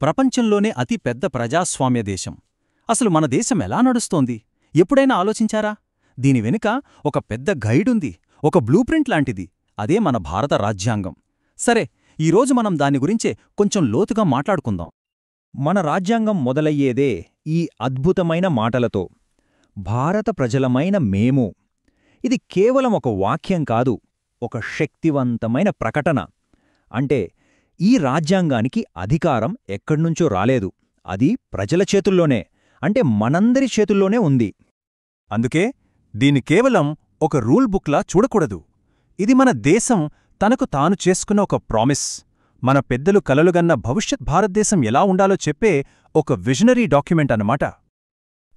ప్రపంచంలోనే అతి పెద్ద ప్రజాస్వామ్య దేశం. అసలు మన దేశం ఎలా నడుస్తోంది? ఎప్పుడైనా ఆలోచించారా? దీని వెనుక ఒక పెద్ద గైడుంది, ఒక బ్లూప్రింట్ లాంటిది. అదే మన భారత రాజ్యాంగం. సరే, ఈరోజు మనం దాని గురించే కొంచెం లోతుగా మాట్లాడుకుందాం. మన రాజ్యాంగం మొదలయ్యేదే ఈ అద్భుతమైన మాటలతో, భారత ప్రజలమైన మేము. ఇది కేవలం ఒక వాక్యం కాదు, ఒక శక్తివంతమైన ప్రకటన. అంటే ఈ రాజ్యాంగానికి అధికారం ఎక్కడ్నుంచో రాలేదు, అది ప్రజల చేతుల్లోనే, అంటే మనందరి చేతుల్లోనే ఉంది. అందుకే దీన్ని కేవలం ఒక రూల్ బుక్లా చూడకూడదు. ఇది మన దేశం తనకు తాను చేసుకున్న ఒక ప్రామిస్, మన పెద్దలు కలలుగన్న భవిష్యత్ భారతదేశం ఎలా ఉండాలో చెప్పే ఒక విజనరీ డాక్యుమెంట్ అన్నమాట.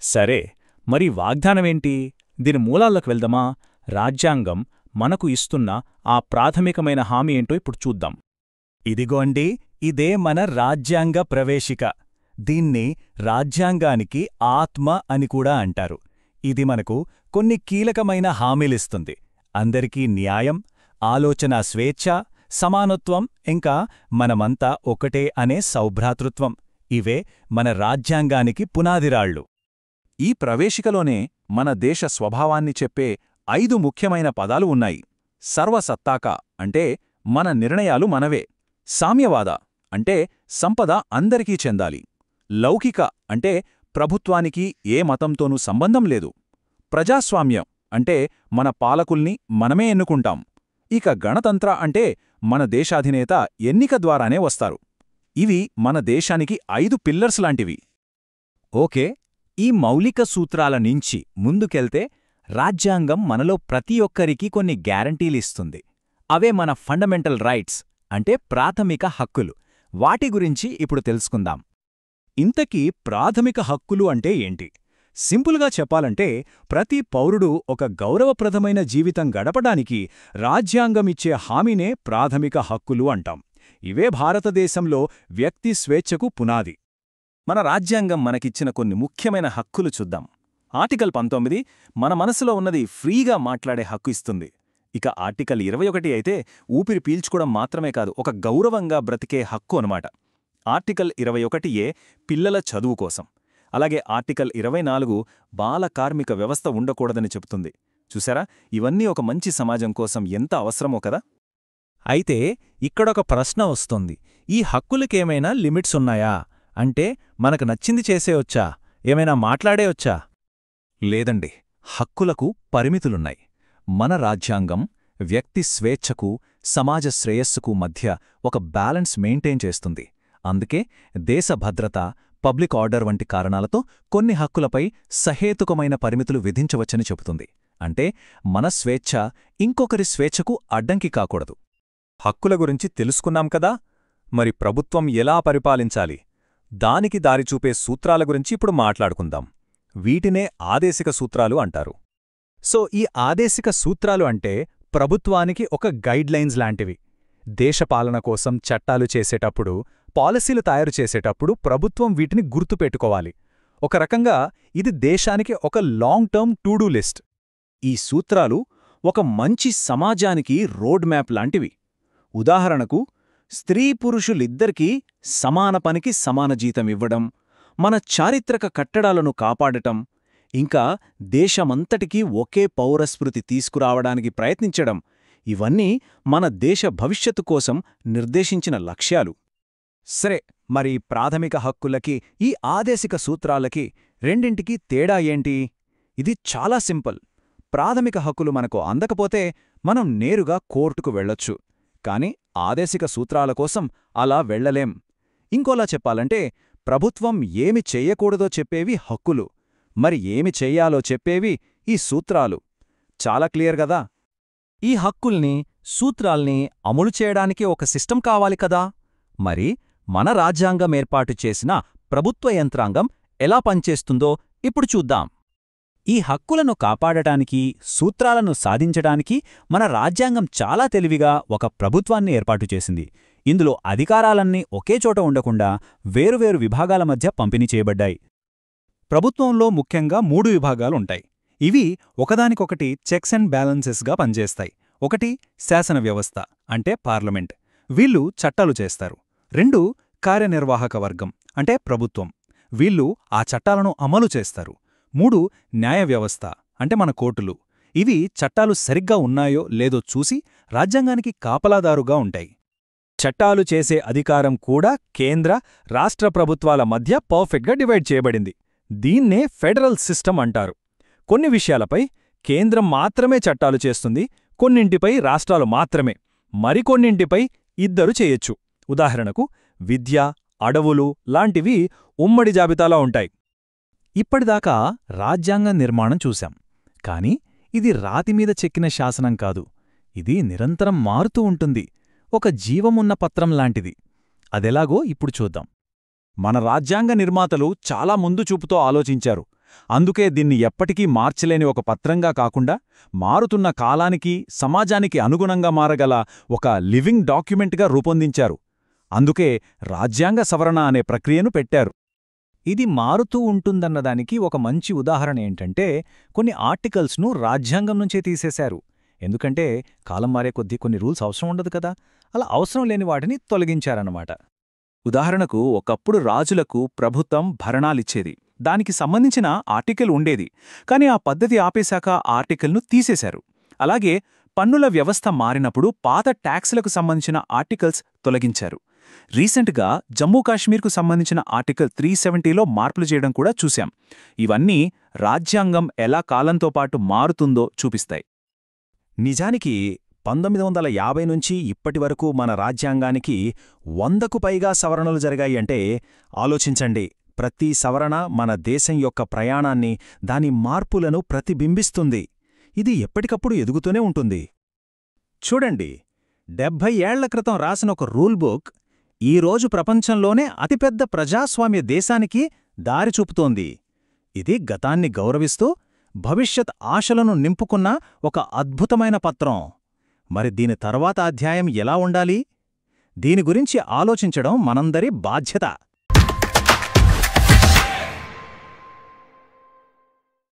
సరే, మరి వాగ్దానమేంటి? దీని మూలాల్లోకి వెళ్దామా? రాజ్యాంగం మనకు ఇస్తున్న ఆ ప్రాథమికమైన హామీ ఏంటో ఇప్పుడు చూద్దాం. ఇదిగోండి, ఇదే మన రాజ్యాంగ ప్రవేశిక. దీన్ని రాజ్యాంగానికి ఆత్మ అని కూడా అంటారు. ఇది మనకు కొన్ని కీలకమైన హామీలిస్తుంది. అందరికీ న్యాయం, ఆలోచనా స్వేచ్ఛ, సమానత్వం, ఇంకా మనమంతా ఒకటే అనే సౌభ్రాతృత్వం. ఇవే మన రాజ్యాంగానికి పునాదిరాళ్లు. ఈ ప్రవేశికలోనే మన దేశ స్వభావాన్ని చెప్పే 5 ముఖ్యమైన పదాలు ఉన్నాయి. సర్వసత్తాక అంటే మన నిర్ణయాలు మనవే. సామ్యవాద అంటే సంపద అందరికీ చెందాలి. లౌకిక అంటే ప్రభుత్వానికి ఏ మతంతోనూ సంబంధం లేదు. ప్రజాస్వామ్యం అంటే మన పాలకుల్ని మనమే ఎన్నుకుంటాం. ఇక గణతంత్ర అంటే మన దేశాధినేత ఎన్నిక ద్వారానే వస్తారు. ఇవి మన దేశానికి 5 పిల్లర్స్ లాంటివి. ఓకే, ఈ మౌలిక సూత్రాల నుంచి ముందుకెళ్తే రాజ్యాంగం మనలో ప్రతి ఒక్కరికీ కొన్ని గ్యారంటీలిస్తుంది. అవే మన ఫండమెంటల్ రైట్స్, అంటే ప్రాథమిక హక్కులు. వాటి గురించి ఇప్పుడు తెలుసుకుందాం. ఇంతకీ ప్రాథమిక హక్కులు అంటే ఏంటి? సింపుల్గా చెప్పాలంటే ప్రతి పౌరుడు ఒక గౌరవప్రదమైన జీవితం గడపడానికి రాజ్యాంగమిచ్చే హామీనే ప్రాథమిక హక్కులు అంటాం. ఇవే భారతదేశంలో వ్యక్తి స్వేచ్ఛకు పునాది. మన రాజ్యాంగం మనకిచ్చిన కొన్ని ముఖ్యమైన హక్కులు చూద్దాం. ఆర్టికల్ 19 మన మనసులో ఉన్నది ఫ్రీగా మాట్లాడే హక్కు ఇస్తుంది. ఇక ఆర్టికల్ 21 అయితే ఊపిరి పీల్చుకోవడం మాత్రమే కాదు, ఒక గౌరవంగా బ్రతికే హక్కు అనమాట. ఆర్టికల్ 21ఏ పిల్లల చదువు కోసం. అలాగే ఆర్టికల్ 24 బాల కార్మిక వ్యవస్థ ఉండకూడదని చెబుతుంది. చూసారా, ఇవన్నీ ఒక మంచి సమాజం కోసం ఎంత అవసరమో కదా. అయితే ఇక్కడొక ప్రశ్న వస్తుంది. ఈ హక్కులకేమైనా లిమిట్స్ ఉన్నాయా? అంటే మనకు నచ్చింది చేసేయొచ్చా? ఏమైనా మాట్లాడేయొచ్చా? లేదండి, హక్కులకు పరిమితులున్నాయి. మన రాజ్యాంగం వ్యక్తి స్వేచ్ఛకు, సమాజ శ్రేయస్సుకు మధ్య ఒక బ్యాలెన్స్ మెయింటైన్ చేస్తుంది. అందుకే దేశ భద్రత, పబ్లిక్ ఆర్డర్ వంటి కారణాలతో కొన్ని హక్కులపై సహేతుకమైన పరిమితులు విధించవచ్చని చెబుతుంది. అంటే మన స్వేచ్ఛ ఇంకొకరి స్వేచ్ఛకు అడ్డంకి కాకూడదు. హక్కుల గురించి తెలుసుకున్నాం కదా, మరి ప్రభుత్వం ఎలా పరిపాలించాలి? దానికి దారిచూపే సూత్రాల గురించి ఇప్పుడు మాట్లాడుకుందాం. వీటినే ఆదేశిక సూత్రాలు అంటారు. సో ఈ ఆదేశిక సూత్రాలు అంటే ప్రభుత్వానికి ఒక గైడ్లైన్స్ లాంటివి. దేశపాలన కోసం చట్టాలు చేసేటప్పుడు, పాలసీలు తయారు చేసేటప్పుడు ప్రభుత్వం వీటిని గుర్తుపెట్టుకోవాలి. ఒక రకంగా ఇది దేశానికి ఒక long term two do list. ఈ సూత్రాలు ఒక మంచి సమాజానికి రోడ్ మ్యాప్ లాంటివి. ఉదాహరణకు, స్త్రీ పురుషులిద్దరికీ సమాన పనికి సమాన జీతం ఇవ్వడం, మన చారిత్రక కట్టడాలను కాపాడటం, ఇంకా దేశమంతటికీ ఒకే పౌరస్మృతి తీసుకురావడానికి ప్రయత్నించడం, ఇవన్నీ మన దేశ భవిష్యత్తు కోసం నిర్దేశించిన లక్ష్యాలు. సరే, మరి ప్రాథమిక హక్కులకి ఈ ఆదేశిక సూత్రాలకి రెండింటికీ తేడా ఏంటి? ఇది చాలా సింపుల్. ప్రాథమిక హక్కులు మనకు అందకపోతే మనం నేరుగా కోర్టుకు వెళ్ళొచ్చు. కాని ఆదేశిక సూత్రాల కోసం అలా వెళ్లలేం. ఇంకోలా చెప్పాలంటే ప్రభుత్వం ఏమి చెయ్యకూడదో చెప్పేవి హక్కులు, మరి ఏమి చెయ్యాలో చెప్పేవి ఈ సూత్రాలు. చాలా క్లియర్ గదా? ఈ హక్కుల్ని, సూత్రాల్ని అమలు చేయడానికి ఒక సిస్టమ్ కావాలి కదా. మరి మన రాజ్యాంగం ఏర్పాటు చేసిన ప్రభుత్వ యంత్రాంగం ఎలా పనిచేస్తుందో ఇప్పుడు చూద్దాం. ఈ హక్కులను కాపాడటానికి, సూత్రాలను సాధించడానికి మన రాజ్యాంగం చాలా తెలివిగా ఒక ప్రభుత్వాన్ని ఏర్పాటు చేసింది. ఇందులో అధికారాలన్నీ ఒకే చోట ఉండకుండా వేరువేరు విభాగాల మధ్య పంపిణీ చేయబడ్డాయి. ప్రభుత్వంలో ముఖ్యంగా 3 విభాగాలుంటాయి. ఇవి ఒకదానికొకటి చెక్స్ అండ్ బ్యాలెన్సెస్గా పనిచేస్తాయి. ఒకటి శాసన వ్యవస్థ, అంటే పార్లమెంట్. వీళ్ళు చట్టాలు చేస్తారు. 2 కార్యనిర్వాహక వర్గం అంటే ప్రభుత్వం. వీళ్ళు ఆ చట్టాలను అమలు చేస్తారు. 3 న్యాయ వ్యవస్థ అంటే మన కోర్టులు. ఇవి చట్టాలు సరిగ్గా ఉన్నాయో లేదో చూసి రాజ్యాంగానికి కాపలాదారుగా ఉంటాయి. చట్టాలు చేసే అధికారం కూడా కేంద్ర, రాష్ట్ర ప్రభుత్వాల మధ్య పర్ఫెక్ట్గా డివైడ్ చేయబడింది. దీన్నే ఫెడరల్ సిస్టమ్ అంటారు. కొన్ని విషయాలపై కేంద్రం మాత్రమే చట్టాలు చేస్తుంది, కొన్నింటిపై రాష్ట్రాలు మాత్రమే, మరికొన్నింటిపై ఇద్దరు చేయొచ్చు. ఉదాహరణకు విద్య, అడవులు లాంటివి ఉమ్మడి జాబితాలో ఉంటాయి. ఇప్పటిదాకా రాజ్యాంగ నిర్మాణం చూశాం. కాని ఇది రాతిమీద చెక్కిన శాసనం కాదు. ఇది నిరంతరం మారుతూ ఉంటుంది. ఒక జీవమున్న పత్రం లాంటిది. అదెలాగో ఇప్పుడు చూద్దాం. మన రాజ్యాంగ నిర్మాతలు చాలా ముందు చూపుతో ఆలోచించారు. అందుకే దీన్ని ఎప్పటికీ మార్చలేని ఒక పత్రంగా కాకుండా మారుతున్న కాలానికి, సమాజానికి అనుగుణంగా మారగల ఒక లివింగ్ డాక్యుమెంట్గా రూపొందించారు. అందుకే రాజ్యాంగ సవరణ అనే ప్రక్రియను పెట్టారు. ఇది మారుతూ ఉంటుందన్నదానికి ఒక మంచి ఉదాహరణ ఏంటంటే, కొన్ని ఆర్టికల్స్ను రాజ్యాంగం నుంచే తీసేశారు. ఎందుకంటే కాలం మారే కొద్దీ కొన్ని రూల్స్ అవసరం ఉండదు కదా, అలా అవసరం లేని వాటిని తొలగించారన్నమాట. ఉదాహరణకు ఒకప్పుడు రాజులకు ప్రభుత్వం భరణాలిచ్చేది. దానికి సంబంధించిన ఆర్టికల్ ఉండేది. కాని ఆ పద్ధతి ఆపేశాక ఆర్టికల్ను తీసేశారు. అలాగే పన్నుల వ్యవస్థ మారినప్పుడు పాత ట్యాక్సులకు సంబంధించిన ఆర్టికల్స్ తొలగించారు. రీసెంట్గా జమ్మూ కాశ్మీర్కు సంబంధించిన ఆర్టికల్ 370లో మార్పులు చేయడం కూడా చూశాం. ఇవన్నీ రాజ్యాంగం ఎలా కాలంతో పాటు మారుతుందో చూపిస్తాయి. నిజానికి 1950 నుంచి ఇప్పటివరకు మన రాజ్యాంగానికి 100కు పైగా సవరణలు జరిగాయి అంటే ఆలోచించండి. ప్రతి సవరణ మన దేశం యొక్క ప్రయాణాన్ని, దాని మార్పులను ప్రతిబింబిస్తుంది. ఇది ఎప్పటికప్పుడు ఎదుగుతూనే ఉంటుంది. చూడండి, 70 ఏళ్ల క్రితం రాసిన ఒక రూల్ బుక్ ఈరోజు ప్రపంచంలోనే అతిపెద్ద ప్రజాస్వామ్య దేశానికి దారి చూపుతోంది. ఇది గతాన్ని గౌరవిస్తూ భవిష్యత్ ఆశలను నింపుకున్న ఒక అద్భుతమైన పత్రం. మరి దీని తర్వాత అధ్యాయం ఎలా ఉండాలి? దీని గురించి ఆలోచించడం మనందరి బాధ్యత.